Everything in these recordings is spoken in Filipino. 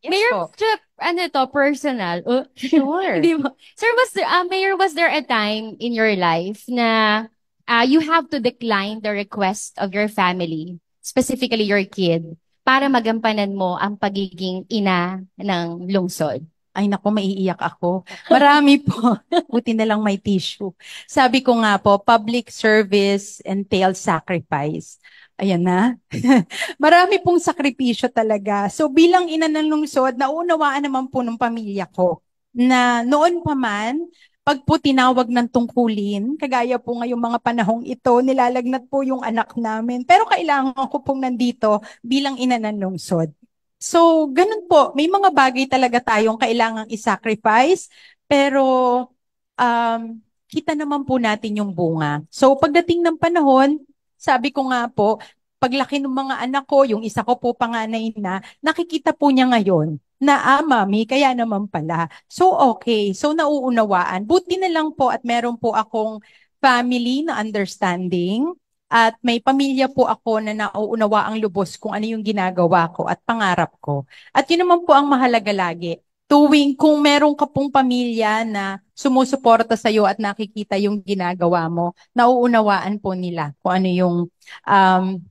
Yes Mayor, po. ano to, personal. Sure. Hindi mo. Sir, Mayor, was there a time in your life na you have to decline the request of your family, specifically your kid, para magampanan mo ang pagiging ina ng lungsod? Ay naku, maiiyak ako. Marami po. Buti na lang may tissue. Sabi ko nga po, public service entails sacrifice. Ayan na. Marami pong sakripisyo talaga. So bilang ina ng lungsod, naunawaan naman po ng pamilya ko na noon pa man, pag po tinawag ng tungkulin, kagaya po ngayong mga panahong ito, nilalagnat po yung anak namin. Pero kailangan ko pong nandito bilang ina ng lungsod. So, ganun po. May mga bagay talaga tayong kailangang i-sacrifice, pero um, kita naman po natin yung bunga. So, pagdating ng panahon, sabi ko nga po, paglaki ng mga anak ko, yung isa ko po panganay na, nakikita po niya ngayon na, mami, kaya naman pala. So, okay. So, nauunawaan. Buti na lang po at meron po akong family na understanding at may pamilya po ako na nauunawa ang lubos kung ano yung ginagawa ko at pangarap ko. At yun naman po ang mahalaga lagi. Tuwing kung meron ka pong pamilya na sumusuporta sa iyo at nakikita yung ginagawa mo, nauunawaan po nila kung ano yung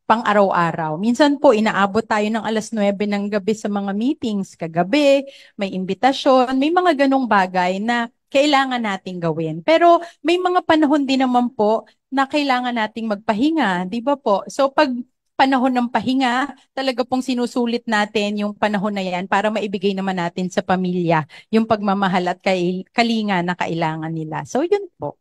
pang-araw-araw. Minsan po, inaabot tayo ng 9:00 ng gabi sa mga meetings. Kagabi, may imbitasyon, may mga ganong bagay na kailangan nating gawin. Pero may mga panahon din naman po na kailangan nating magpahinga, di ba po? So pag panahon ng pahinga, talaga pong sinusulit natin yung panahon na yan para maibigay naman natin sa pamilya yung pagmamahal at kalinga na kailangan nila. So yun po.